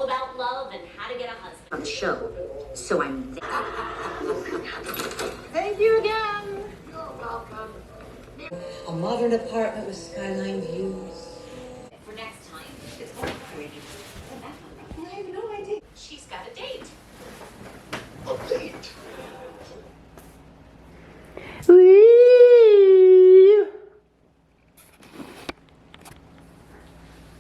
about love and how to get a husband on the show. So I'm there. Thank you again. You're welcome. A modern apartment with skyline views. For next time, it's going pretty. I have no idea. She's got a date. A date?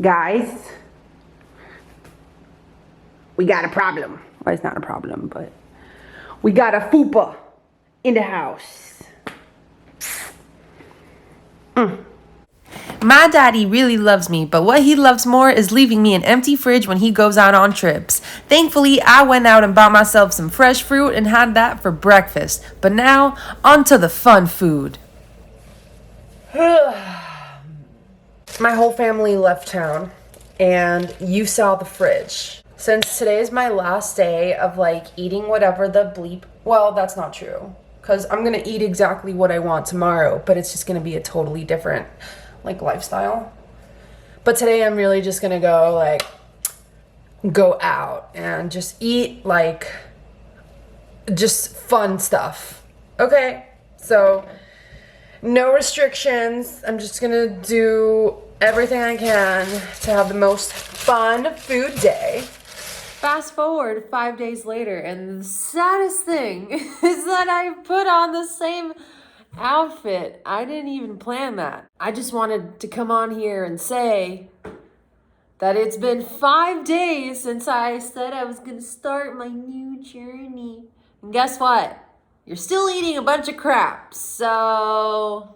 Guys, we got a problem. Well, it's not a problem, but we got a fupa in the house. My daddy really loves me, but what he loves more is leaving me an empty fridge when he goes out on trips. Thankfully, I went out and bought myself some fresh fruit and had that for breakfast. But now, on to the fun food. My whole family left town, and you saw the fridge. Since today is my last day of like eating whatever the bleep, well, that's not true, because I'm gonna eat exactly what I want tomorrow, but it's just gonna be a totally different like lifestyle. But today I'm really just gonna go out and just eat like just fun stuff. Okay, so no restrictions. I'm just gonna do everything I can to have the most fun food day. Fast forward 5 days later, and the saddest thing is that I put on the same outfit. I didn't even plan that. I just wanted to come on here and say that it's been 5 days since I said I was gonna start my new journey. And guess what? You're still eating a bunch of crap. So,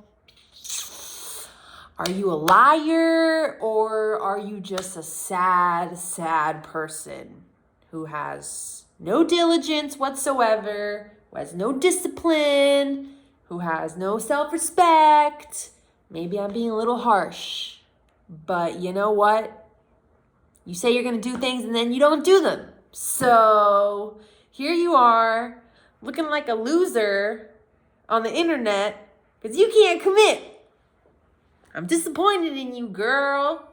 are you a liar, or are you just a sad, sad person who has no diligence whatsoever, who has no discipline, who has no self-respect? Maybe I'm being a little harsh, but you know what? You say you're gonna do things and then you don't do them. So here you are, looking like a loser on the internet because you can't commit. I'm disappointed in you, girl.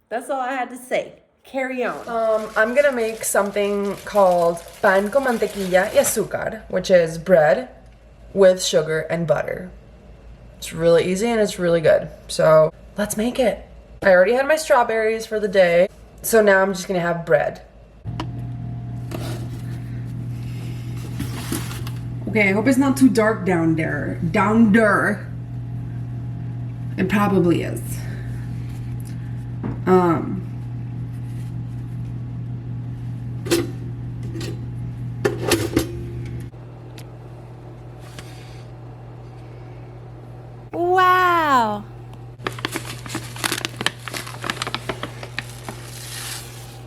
That's all I had to say. Carry on. I'm gonna make something called pan con mantequilla y azúcar, which is bread with sugar and butter. It's really easy and it's really good. So let's make it. I already had my strawberries for the day, so now I'm just gonna have bread. Okay, I hope it's not too dark down there. Down there. It probably is. Wow.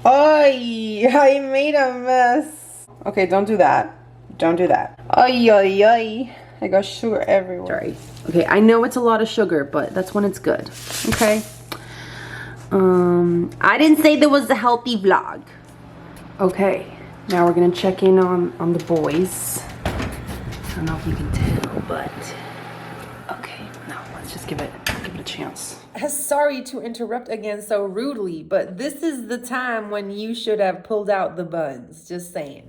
Ay, I made a mess. Okay, don't do that. Don't do that. Ay, ay, ay. I got sugar everywhere. Sorry. Okay, I know it's a lot of sugar, but that's when it's good. Okay. I didn't say there was a healthy vlog. Okay, now we're gonna check in on the boys. I don't know if you can tell, but okay. No, let's just give it a chance. Sorry to interrupt again so rudely, but this is the time when you should have pulled out the buns. Just saying.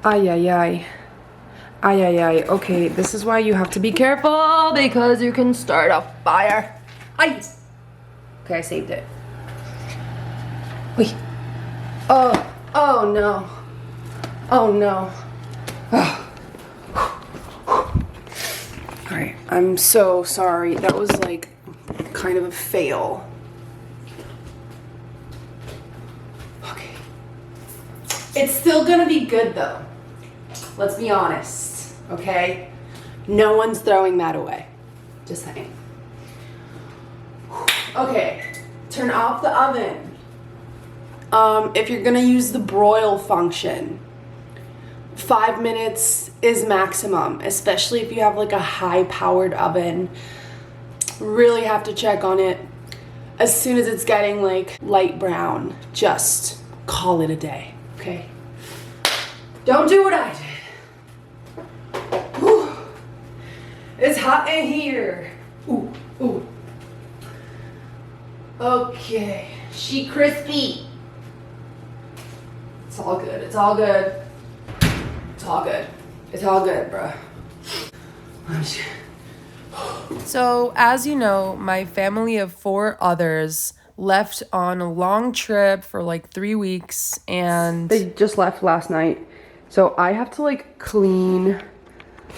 Ay, ay, ay. Ay, ay, ay. Okay, this is why you have to be careful, because you can start a fire. Ay! Okay, I saved it. Wait. Oh no. Oh no. Alright, I'm so sorry. That was like kind of a fail. Okay. It's still gonna be good though. Let's be honest, okay? No one's throwing that away. Just saying. Okay, turn off the oven. If you're gonna use the broil function, 5 minutes is maximum, especially if you have like a high-powered oven. Really have to check on it. As soon as it's getting like light brown, just call it a day, okay? Don't do what I did. hot in here. Ooh, ooh. Okay, she crispy. It's all good, it's all good. It's all good. It's all good, bruh. So, as you know, my family of 4 others left on a long trip for like 3 weeks, and They just left last night. So I have to like clean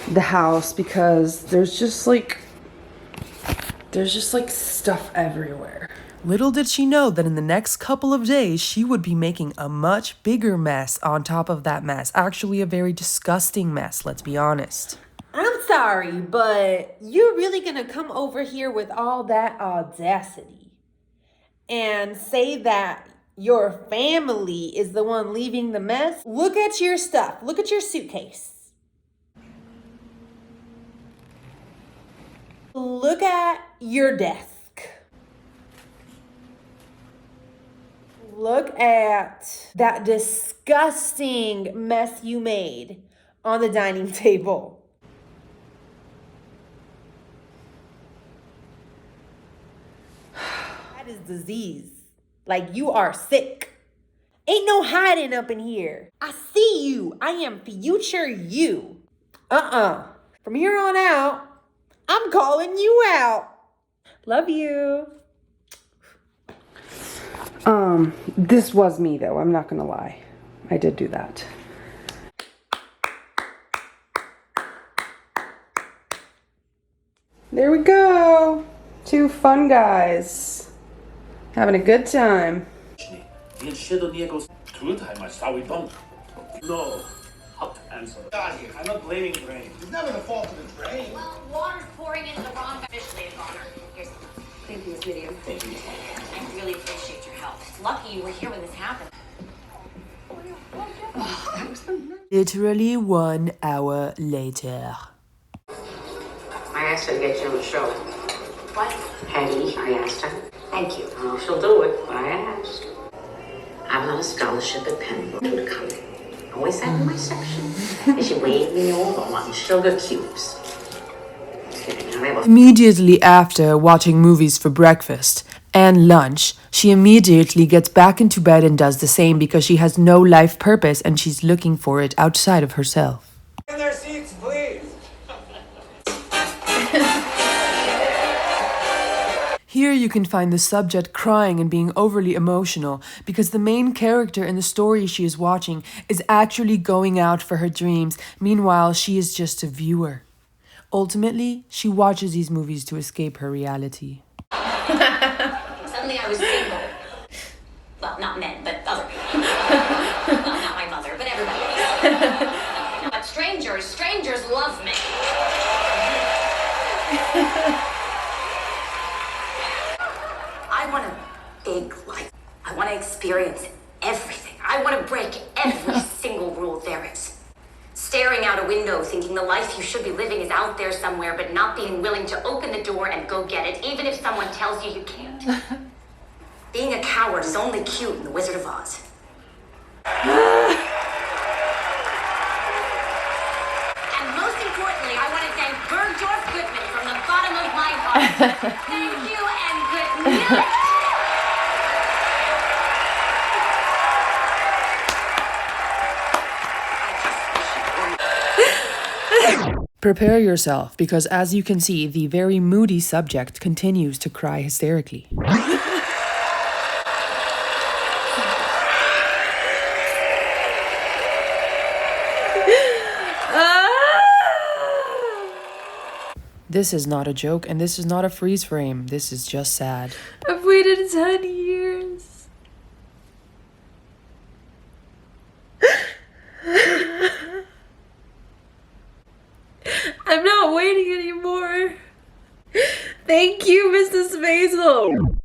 the house because there's just like stuff everywhere. little did she know that in the next couple of days, she would be making a much bigger mess on top of that mess. Actually, a very disgusting mess, let's be honest. I'm sorry, but you're really gonna come over here with all that audacity and say that your family is the one leaving the mess? Look at your stuff. Look at your suitcase. Look at your desk. Look at that disgusting mess you made on the dining table. That is disease. Like, you are sick. Ain't no hiding up in here. I see you. I am future you. From here on out, I'm calling you out. Love you. This was me though, I'm not gonna lie. I did do that. There we go. 2 fun guys. Having a good time. No. How to answer? Out here. I'm not blaming rain. It's never the fault of the drain. Well, water's pouring into the wrong officially a goner. Here's thank you, this video. Thank you. I really appreciate your help. It's lucky you were here when this happened. Literally 1 hour later. I asked her to get you on the show. What? Hattie, I asked her. Thank you. Oh, she'll do it, but I asked. I'm on a scholarship at Penn to come. Always sat in my section. And she waved me over on sugar cubes. Kidding, I never. Immediately after watching movies for breakfast and lunch, she immediately gets back into bed and does the same because she has no life purpose and she's looking for it outside of herself. In their seats, please. Here you can find the subject crying and being overly emotional because the main character in the story she is watching is actually going out for her dreams. Meanwhile, she is just a viewer. Ultimately, she watches these movies to escape her reality. Suddenly I was single. Well, not men, but other people. Well, not my mother, but everybody else. But strangers love me. I want a big life. I want to experience everything. I want to break every single rule there is. Staring out a window thinking the life you should be living is out there somewhere, but not being willing to open the door and go get it, even if someone tells you you can't. Being a coward is only cute in The Wizard of Oz. And most importantly, I want to thank Bergdorf Goodman from the bottom of my heart. Thank you and good night. Prepare yourself because, as you can see, the very moody subject continues to cry hysterically. This is not a joke and this is not a freeze frame. This is just sad. I've waited 10 years. I'm not waiting anymore. Thank you, Mrs. Maisel.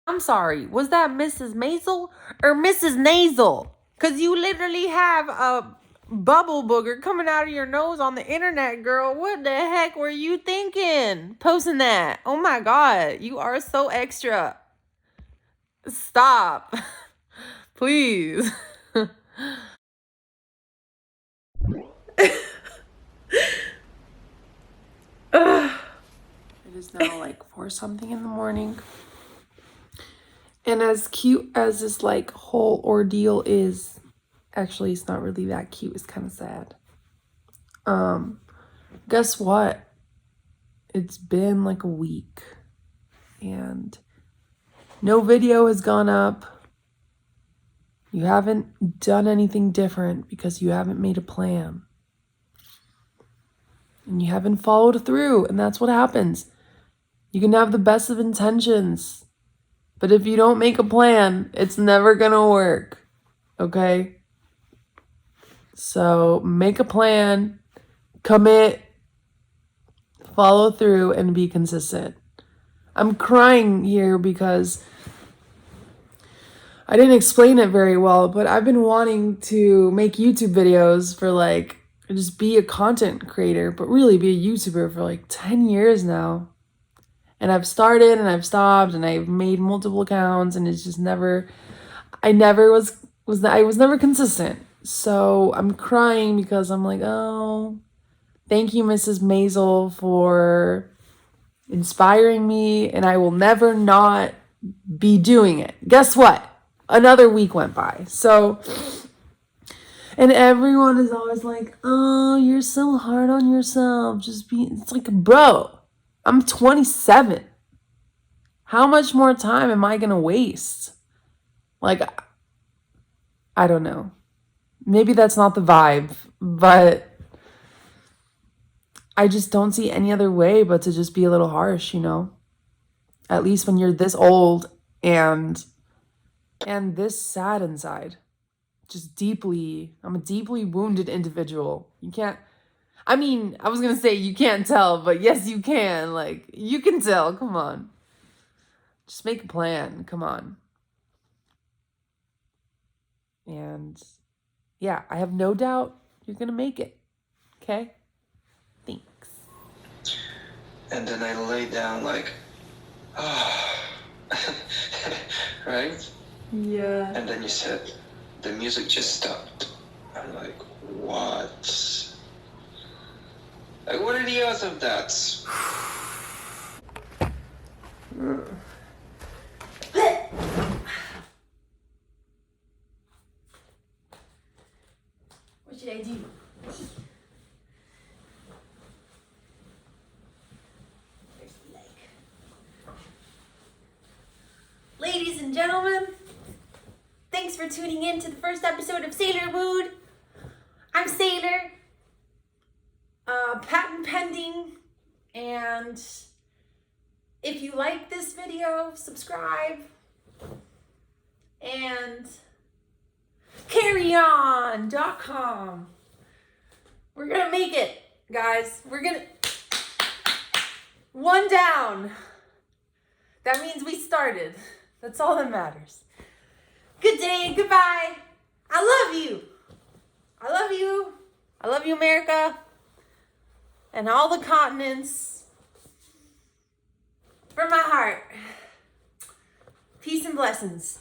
I'm sorry, was that Mrs. Maisel or Mrs. Nasal? Because you literally have a bubble booger coming out of your nose on the internet, girl. What the heck were you thinking? Posting that. Oh my God, you are so extra. Stop. Please. is now like 4 something in the morning. And as cute as this like whole ordeal is, actually it's not really that cute, it's kind of sad. Guess what? It's been like a week and no video has gone up. You haven't done anything different because you haven't made a plan. And you haven't followed through, and that's what happens. You can have the best of intentions, but if you don't make a plan, it's never gonna work, okay? So make a plan, commit, follow through, and be consistent. I'm crying here because I didn't explain it very well, but I've been wanting to make YouTube videos for like, just be a content creator, but really be a YouTuber for like 10 years now. And I've started and I've stopped and I've made multiple accounts and it's just I was never consistent. So I'm crying because I'm like, oh, thank you, Mrs. Maisel, for inspiring me, and I will never not be doing it. Guess what? Another week went by. So, and everyone is always like, oh, you're so hard on yourself. It's like, bro, I'm 27. How much more time am I going to waste? Like, I don't know. Maybe that's not the vibe, but I just don't see any other way but to just be a little harsh, you know? At least when you're this old and this sad inside. I'm a deeply wounded individual. I was going to say you can't tell, but yes, you can. Like, you can tell. Come on. Just make a plan. Come on. And yeah, I have no doubt you're going to make it. Okay? Thanks. And then I lay down like, oh, right? Yeah. And then you said, the music just stopped. I'm like, what? Like, what are the odds of that? What should I do? Where's the leg? Ladies and gentlemen, thanks for tuning in to the first episode of Sailor Mood. I'm Sailor. Patent pending. And if you like this video, subscribe. And carryon.com. We're gonna make it, guys. One down. That means we started. That's all that matters. Good day, goodbye. I love you. I love you. I love you, America. And all the continents. From my heart. Peace and blessings.